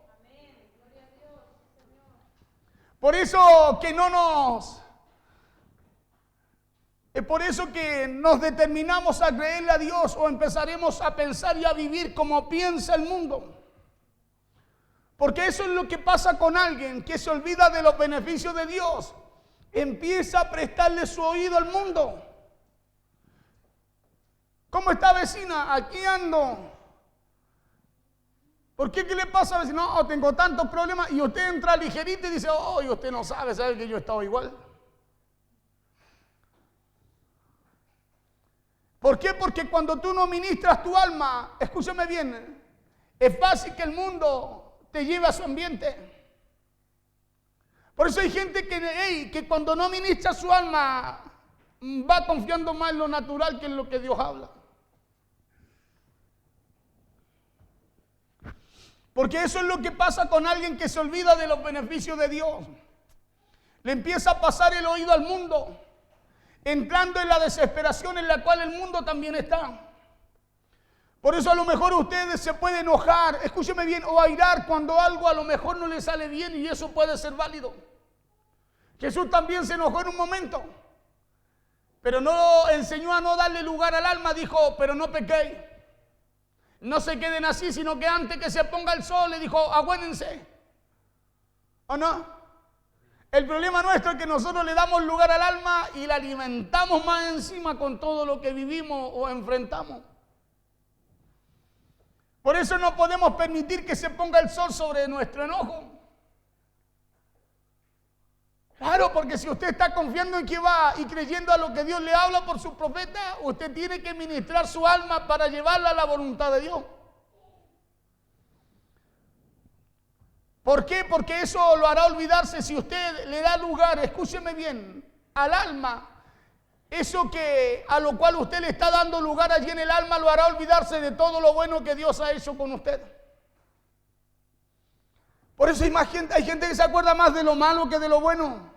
Por eso que por eso que nos determinamos a creerle a Dios o empezaremos a pensar y a vivir como piensa el mundo. Porque eso es lo que pasa con alguien que se olvida de los beneficios de Dios. Empieza a prestarle su oído al mundo. ¿Cómo está, vecina? Aquí ando. ¿Por qué? ¿Qué le pasa a veces? No, tengo tantos problemas. Y usted entra ligerito y dice, oh, y usted no sabe que yo he estado igual. ¿Por qué? Porque cuando tú no ministras tu alma, escúchame bien, es fácil que el mundo te lleve a su ambiente. Por eso hay gente que cuando no ministra su alma, va confiando más en lo natural que en lo que Dios habla. Porque eso es lo que pasa con alguien que se olvida de los beneficios de Dios. Le empieza a pasar el oído al mundo, entrando en la desesperación en la cual el mundo también está. Por eso a lo mejor ustedes se pueden enojar, escúcheme bien, o airar cuando algo a lo mejor no le sale bien y eso puede ser válido. Jesús también se enojó en un momento, pero no enseñó a no darle lugar al alma, dijo, pero no pequéis. No se queden así, sino que antes que se ponga el sol, le dijo, agüénense. ¿O no? El problema nuestro es que nosotros le damos lugar al alma y la alimentamos más encima con todo lo que vivimos o enfrentamos. Por eso no podemos permitir que se ponga el sol sobre nuestro enojo. Claro, porque si usted está confiando en que va y creyendo a lo que Dios le habla por su profeta, usted tiene que ministrar su alma para llevarla a la voluntad de Dios. ¿Por qué? Porque eso lo hará olvidarse si usted le da lugar, escúcheme bien, al alma. Eso que a lo cual usted le está dando lugar allí en el alma lo hará olvidarse de todo lo bueno que Dios ha hecho con usted. Por eso hay gente que se acuerda más de lo malo que de lo bueno.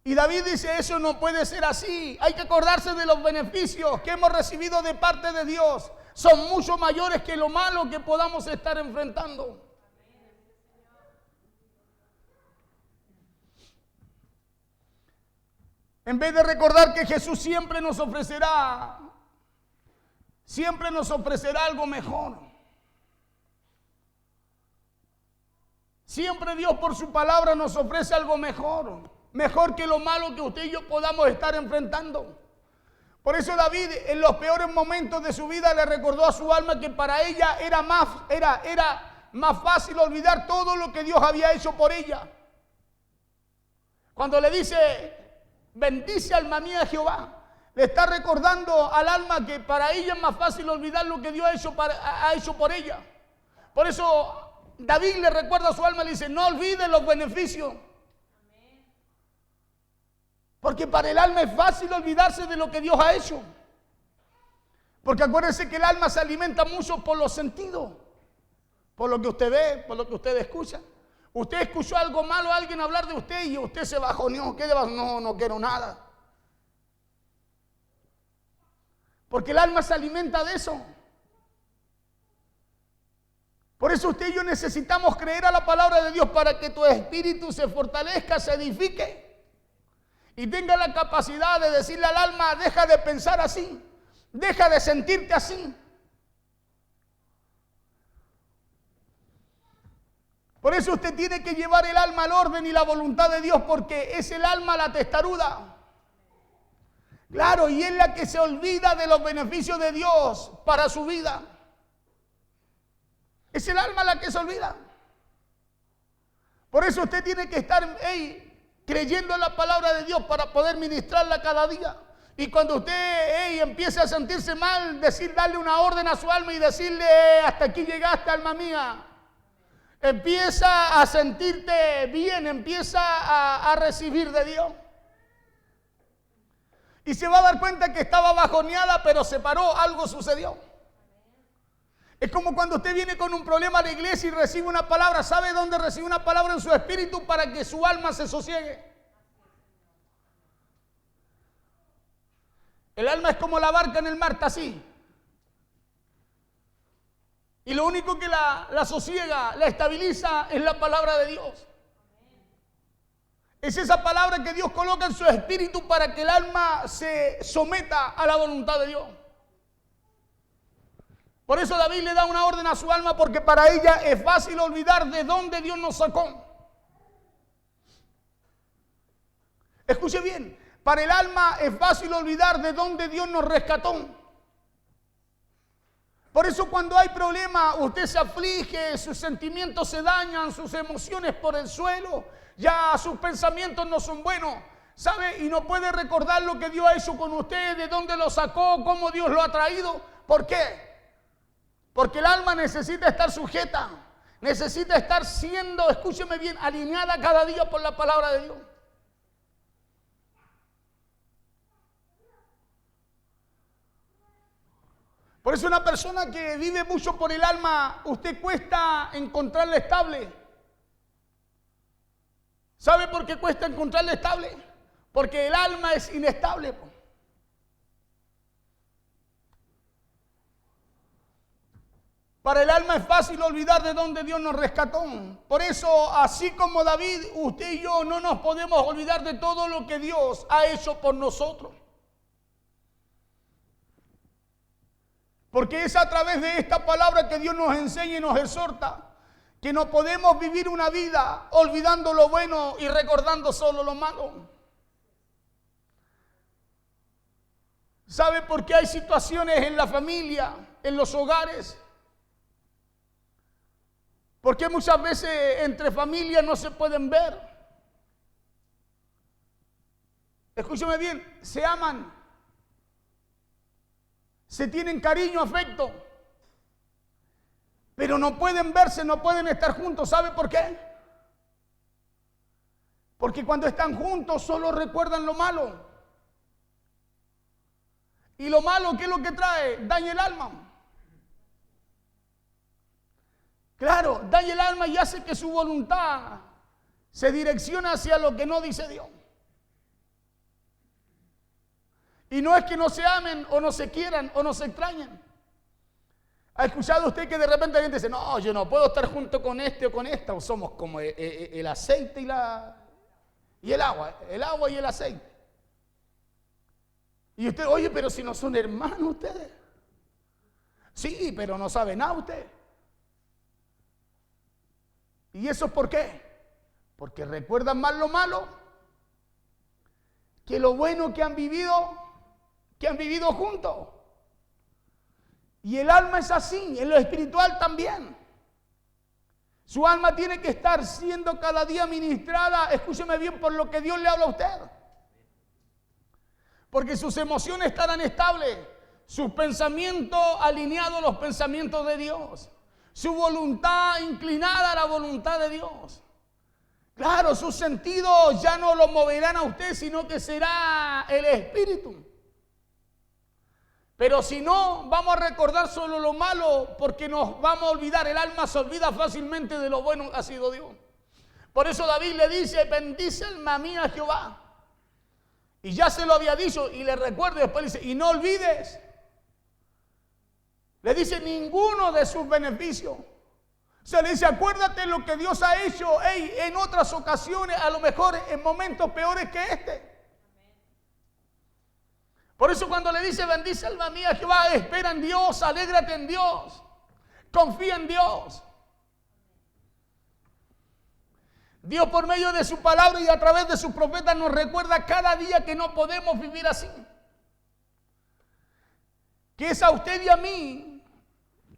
Y David dice, eso no puede ser así. Hay que acordarse de los beneficios que hemos recibido de parte de Dios. Son mucho mayores que lo malo que podamos estar enfrentando. En vez de recordar que Jesús siempre nos ofrecerá siempre nos ofrecerá algo mejor. Siempre Dios por su palabra nos ofrece algo mejor. Mejor que lo malo que usted y yo podamos estar enfrentando. Por eso David en los peores momentos de su vida le recordó a su alma que para ella era más fácil olvidar todo lo que Dios había hecho por ella. Cuando le dice, bendice alma mía Jehová, le está recordando al alma que para ella es más fácil olvidar lo que Dios ha hecho por ella. Por eso David le recuerda a su alma y le dice, no olvides los beneficios. Porque para el alma es fácil olvidarse de lo que Dios ha hecho. Porque acuérdense que el alma se alimenta mucho por los sentidos. Por lo que usted ve, por lo que usted escucha. Usted escuchó algo malo a alguien hablar de usted y usted se bajoneó. ¿Qué le va? No quiero nada. Porque el alma se alimenta de eso. Por eso usted y yo necesitamos creer a la palabra de Dios para que tu espíritu se fortalezca, se edifique. Y tenga la capacidad de decirle al alma, deja de pensar así, deja de sentirte así. Por eso usted tiene que llevar el alma al orden y la voluntad de Dios, porque es el alma la testaruda. Claro, y es la que se olvida de los beneficios de Dios para su vida. Es el alma la que se olvida. Por eso usted tiene que estar creyendo en la palabra de Dios para poder ministrarla cada día. Y cuando usted empiece a sentirse mal, darle una orden a su alma y decirle, hasta aquí llegaste, alma mía. Empieza a sentirte bien, empieza a recibir de Dios. Y se va a dar cuenta que estaba bajoneada, pero se paró, algo sucedió. Es como cuando usted viene con un problema a la iglesia y recibe una palabra. ¿Sabe dónde recibe una palabra? En su espíritu, para que su alma se sosiegue. El alma es como la barca en el mar, está así. Y lo único que la sosiega, la estabiliza, es la palabra de Dios. Es esa palabra que Dios coloca en su espíritu para que el alma se someta a la voluntad de Dios. Por eso David le da una orden a su alma, porque para ella es fácil olvidar de dónde Dios nos sacó. Escuche bien, para el alma es fácil olvidar de dónde Dios nos rescató. Por eso cuando hay problemas, usted se aflige, sus sentimientos se dañan, sus emociones por el suelo, ya sus pensamientos no son buenos, ¿sabe? Y no puede recordar lo que Dios ha hecho con usted, de dónde lo sacó, cómo Dios lo ha traído. ¿Por qué? Porque el alma necesita estar sujeta, necesita estar siendo, escúcheme bien, alineada cada día por la palabra de Dios. Por eso una persona que vive mucho por el alma, usted cuesta encontrarla estable. ¿Sabe por qué cuesta encontrarla estable? Porque el alma es inestable. Para el alma es fácil olvidar de dónde Dios nos rescató. Por eso, así como David, usted y yo no nos podemos olvidar de todo lo que Dios ha hecho por nosotros. Porque es a través de esta palabra que Dios nos enseña y nos exhorta que no podemos vivir una vida olvidando lo bueno y recordando solo lo malo. ¿Sabe por qué hay situaciones en la familia, en los hogares? Porque muchas veces entre familias no se pueden ver. Escúcheme bien, se aman, se tienen cariño, afecto, pero no pueden verse, no pueden estar juntos. ¿Sabe por qué? Porque cuando están juntos solo recuerdan lo malo. Y lo malo, ¿qué es lo que trae? Daña el alma. Claro, daña el alma y hace que su voluntad se direccione hacia lo que no dice Dios. Y no es que no se amen o no se quieran o no se extrañen. ¿Ha escuchado usted que de repente alguien dice, no, yo no puedo estar junto con este o con esta? O somos como el aceite y el agua y el aceite. Y usted, oye, pero si no son hermanos ustedes. Sí, pero no sabe nada usted. ¿Y eso por qué? Porque recuerdan más lo malo que lo bueno que han vivido juntos. Y el alma es así, en lo espiritual también. Su alma tiene que estar siendo cada día ministrada, escúcheme bien, por lo que Dios le habla a usted. Porque sus emociones estarán estables, sus pensamientos alineados a los pensamientos de Dios, su voluntad inclinada a la voluntad de Dios. Claro, sus sentidos ya no los moverán a usted, sino que será el Espíritu. Pero si no, vamos a recordar solo lo malo, porque nos vamos a olvidar. El alma se olvida fácilmente de lo bueno que ha sido Dios. Por eso David le dice: bendice alma mía a Jehová. Y ya se lo había dicho y le recuerdo, y después le dice: y no olvides. Le dice ninguno de sus beneficios. Se le dice: acuérdate lo que Dios ha hecho en otras ocasiones, a lo mejor en momentos peores que este. Por eso cuando le dice: bendice alma mía Jehová, espera en Dios, alégrate en Dios, confía en Dios. Dios, por medio de su palabra y a través de sus profetas, nos recuerda cada día que no podemos vivir así. Que es a usted y a mí,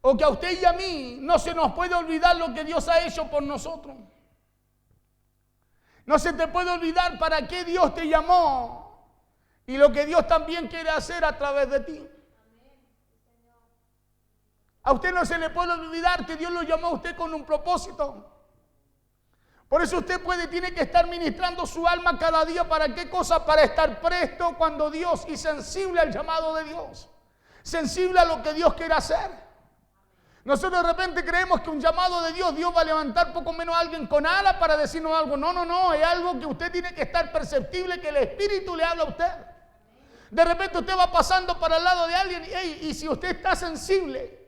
o que a usted y a mí no se nos puede olvidar lo que Dios ha hecho por nosotros. No se te puede olvidar para qué Dios te llamó y lo que Dios también quiere hacer a través de ti. A usted no se le puede olvidar que Dios lo llamó a usted con un propósito. Por eso usted tiene que estar ministrando su alma cada día. ¿Para qué cosa? Para estar presto cuando Dios, y sensible al llamado de Dios, sensible a lo que Dios quiere hacer. Nosotros de repente creemos que un llamado de Dios va a levantar poco menos a alguien con alas para decirnos algo. No, es algo que usted tiene que estar perceptible, que el Espíritu le habla a usted. De repente usted va pasando para el lado de alguien y si usted está sensible,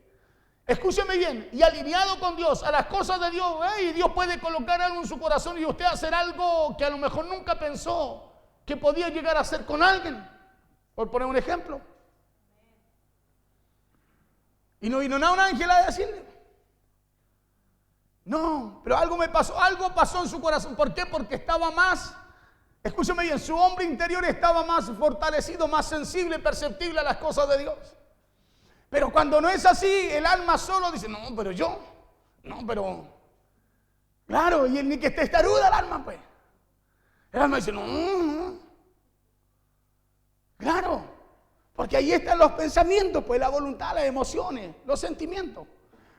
escúcheme bien, y alineado con Dios, a las cosas de Dios, Dios puede colocar algo en su corazón y usted hacer algo que a lo mejor nunca pensó que podía llegar a hacer con alguien, por poner un ejemplo. Y no vino nada un ángel a decirle. No, pero algo pasó en su corazón. ¿Por qué? Porque estaba más, escúcheme bien, su hombre interior estaba más fortalecido, más sensible, perceptible a las cosas de Dios. Pero cuando no es así, el alma solo dice: claro, y ni que esté testaruda el alma, pues. El alma dice: no. Claro, porque ahí están los pensamientos, pues la voluntad, las emociones, los sentimientos.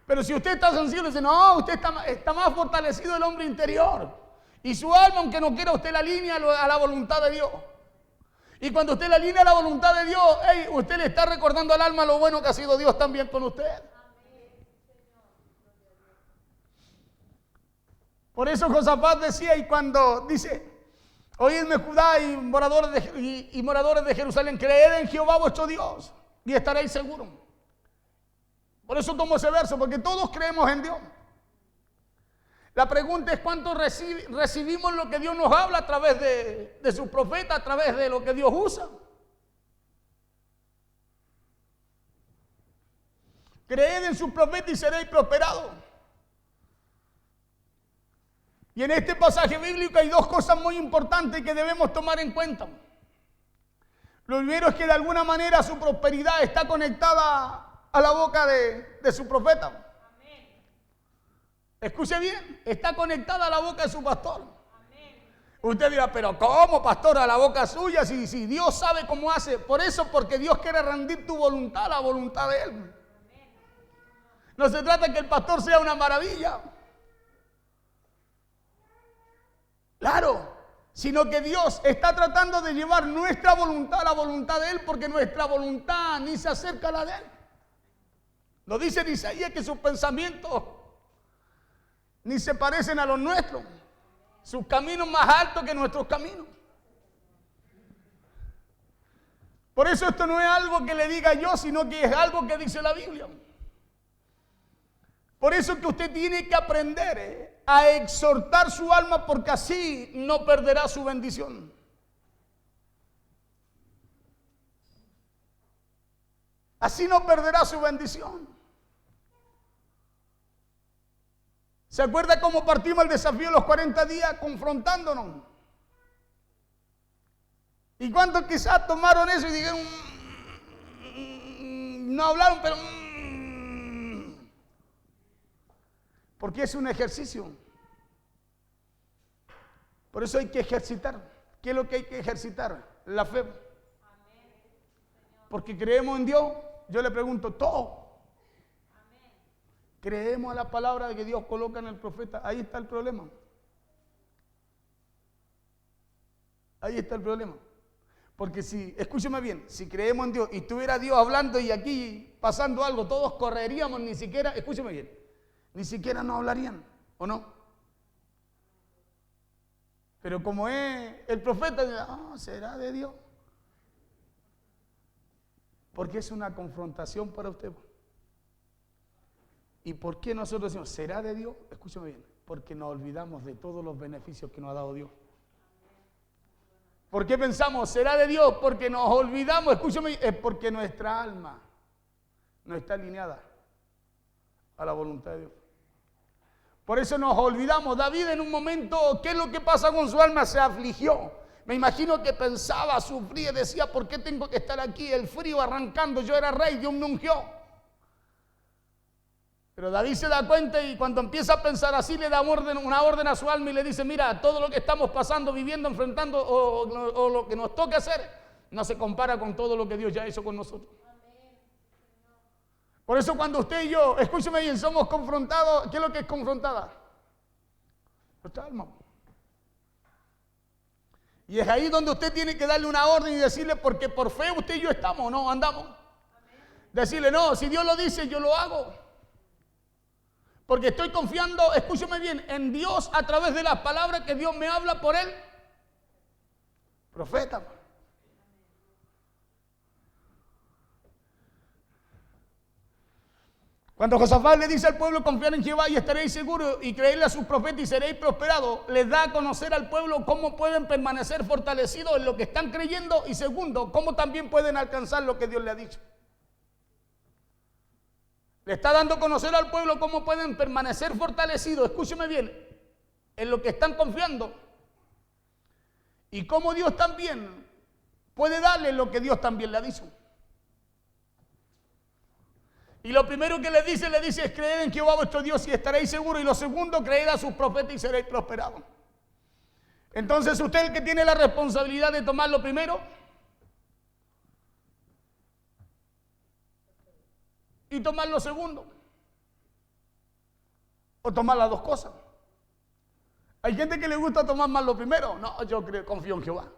Pero si usted está sensible, dice: no, usted está más fortalecido el hombre interior. Y su alma, aunque no quiera, usted la alinea a la voluntad de Dios. Y cuando usted la alinea a la voluntad de Dios, usted le está recordando al alma lo bueno que ha sido Dios también con usted. Por eso Josafat decía, y cuando dice: oídme Judá y moradores de Jerusalén, creed en Jehová vuestro Dios y estaréis seguros. Por eso tomo ese verso, porque todos creemos en Dios. La pregunta es: ¿cuánto recibimos lo que Dios nos habla a través de sus profetas, a través de lo que Dios usa? Creed en sus profetas y seréis prosperados. Y en este pasaje bíblico hay dos cosas muy importantes que debemos tomar en cuenta. Lo primero es que de alguna manera su prosperidad está conectada a la boca de su profeta. Escuche bien, está conectada a la boca de su pastor. Usted dirá: pero ¿cómo, pastor, a la boca suya si Dios sabe cómo hace? Por eso, porque Dios quiere rendir tu voluntad a la voluntad de Él. No se trata de que el pastor sea una maravilla. Claro, sino que Dios está tratando de llevar nuestra voluntad a la voluntad de Él, porque nuestra voluntad ni se acerca a la de Él. Lo dice en Isaías que sus pensamientos ni se parecen a los nuestros. Sus caminos más altos que nuestros caminos. Por eso esto no es algo que le diga yo, sino que es algo que dice la Biblia. Por eso que usted tiene que aprender a exhortar su alma, porque así no perderá su bendición. Así no perderá su bendición. ¿Se acuerda cómo partimos el desafío de los 40 días confrontándonos? ¿Y cuántos quizás tomaron eso y dijeron, no hablaron, pero... Porque es un ejercicio. Por eso hay que ejercitar. ¿Qué es lo que hay que ejercitar? La fe. Porque creemos en Dios. Yo le pregunto, todo. Creemos a la palabra que Dios coloca en el profeta. Ahí está el problema. Ahí está el problema. Porque si, escúcheme bien, si creemos en Dios y estuviera Dios hablando y aquí pasando algo, todos correríamos, ni siquiera, escúcheme bien, ni siquiera nos hablarían, ¿o no? Pero como es el profeta, será de Dios. Porque es una confrontación para usted. ¿Y por qué nosotros decimos, será de Dios? Escúcheme bien, porque nos olvidamos de todos los beneficios que nos ha dado Dios. ¿Por qué pensamos, será de Dios? Porque nos olvidamos, escúchame, es porque nuestra alma no está alineada a la voluntad de Dios. Por eso nos olvidamos. David en un momento, ¿qué es lo que pasa con su alma? Se afligió. Me imagino que pensaba, sufría, decía, ¿por qué tengo que estar aquí? El frío arrancando, yo era rey, Dios me ungió. Pero David se da cuenta y cuando empieza a pensar así, le da una orden a su alma y le dice, mira, todo lo que estamos pasando, viviendo, enfrentando o lo que nos toca hacer, no se compara con todo lo que Dios ya hizo con nosotros. Por eso cuando usted y yo, escúcheme bien, somos confrontados, ¿qué es lo que es confrontada? Nuestra alma. Y es ahí donde usted tiene que darle una orden y decirle, porque por fe usted y yo estamos, ¿no? Andamos. Decirle, no, si Dios lo dice, yo lo hago. Porque estoy confiando, escúcheme bien, en Dios a través de las palabras que Dios me habla por él. Profeta. Cuando Josafat le dice al pueblo, confiar en Jehová y estaréis seguros y creerle a sus profetas y seréis prosperados, les da a conocer al pueblo cómo pueden permanecer fortalecidos en lo que están creyendo y segundo, cómo también pueden alcanzar lo que Dios le ha dicho. Le está dando a conocer al pueblo cómo pueden permanecer fortalecidos, escúcheme bien, en lo que están confiando. Y cómo Dios también puede darle lo que Dios también le ha dicho. Y lo primero que le dice es creer en Jehová vuestro Dios y estaréis seguros. Y lo segundo, creer a sus profetas y seréis prosperados. Entonces usted es el que tiene la responsabilidad de tomar lo primero y tomar lo segundo. O tomar las dos cosas. Hay gente que le gusta tomar más lo primero. No, yo confío en Jehová.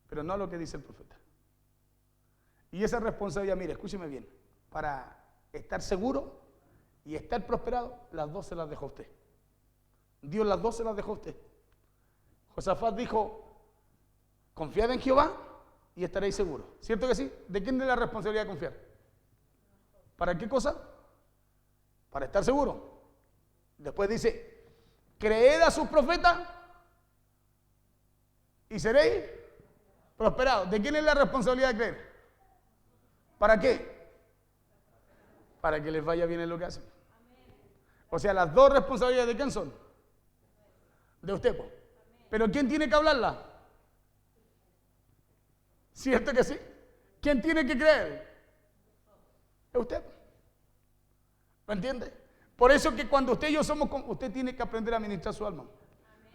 Pero no lo que dice el profeta. Y esa responsabilidad, mire, escúcheme bien. Para estar seguro y estar prosperado, las dos se las dejó usted. Dios las dos se las dejó usted. Josafat dijo, confiad en Jehová y estaréis seguros. ¿Cierto que sí? ¿De quién es la responsabilidad de confiar? ¿Para qué cosa? Para estar seguro. Después dice, creed a sus profetas y seréis prosperados. ¿De quién es la responsabilidad de creer? ¿Para qué? Para que les vaya bien en lo que hacen. O sea, las dos responsabilidades, ¿de quién son? De usted. ¿Pero quién tiene que hablarla? ¿Cierto que sí? ¿Quién tiene que creer? Es usted. ¿Me entiende? Por eso que cuando usted y yo somos, usted tiene que aprender a administrar su alma.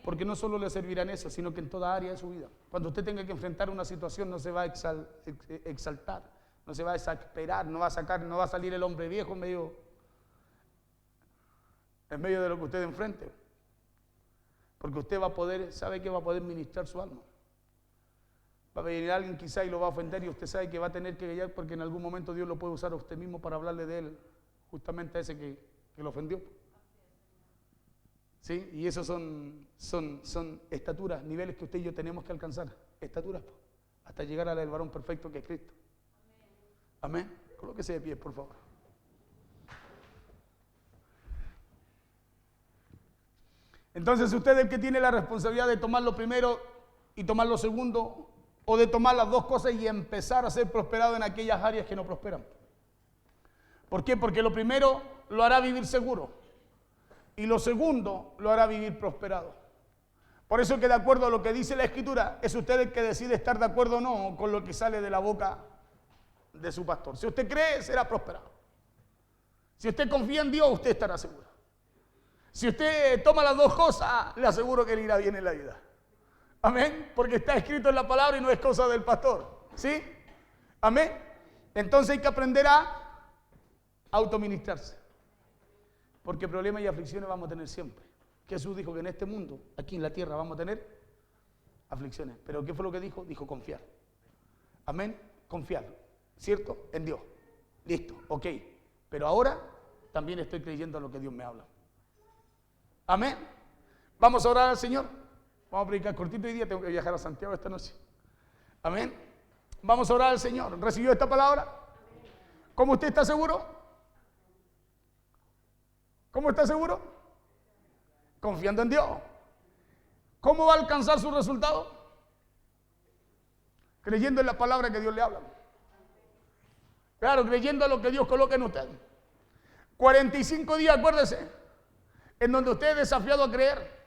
Porque no solo le servirá en eso, sino que en toda área de su vida. Cuando usted tenga que enfrentar una situación, no se va a exaltar. No se va a exasperar, no va a salir el hombre viejo en medio de lo que usted enfrente. Porque usted va a poder, sabe que va a poder ministrar su alma. Va a venir alguien quizá y lo va a ofender y usted sabe que va a tener que guiar porque en algún momento Dios lo puede usar a usted mismo para hablarle de él, justamente a ese que lo ofendió. ¿Sí? Y esos son estaturas, niveles que usted y yo tenemos que alcanzar. Estaturas, hasta llegar a la del varón perfecto que es Cristo. Amén. Colóquese de pie, por favor. Entonces usted es el que tiene la responsabilidad de tomar lo primero y tomar lo segundo, o de tomar las dos cosas y empezar a ser prosperado en aquellas áreas que no prosperan. ¿Por qué? Porque lo primero lo hará vivir seguro. Y lo segundo, lo hará vivir prosperado. Por eso que de acuerdo a lo que dice la Escritura, es usted el que decide estar de acuerdo o no con lo que sale de la boca de su pastor. Si usted cree, será prosperado. Si usted confía en Dios, usted estará seguro. Si usted toma las dos cosas, le aseguro que le irá bien en la vida. Amén. Porque está escrito en la palabra y no es cosa del pastor. ¿Sí? Amén. Entonces hay que aprender a autoministrarse. Porque problemas y aflicciones vamos a tener siempre. Jesús dijo que en este mundo, aquí en la tierra, vamos a tener aflicciones. Pero ¿qué fue lo que dijo? Dijo confiar. Amén. Confiar. ¿Cierto? En Dios. Listo. Ok. Pero ahora también estoy creyendo en lo que Dios me habla. Amén. Vamos a orar al Señor. Vamos a predicar cortito hoy día. Tengo que viajar a Santiago esta noche. Amén. Vamos a orar al Señor. ¿Recibió esta palabra? ¿Cómo usted está seguro? ¿Cómo está seguro? Confiando en Dios. ¿Cómo va a alcanzar su resultado? Creyendo en la palabra que Dios le habla. Claro, creyendo en lo que Dios coloca en usted. 45 días, acuérdese, en donde usted es desafiado a creer.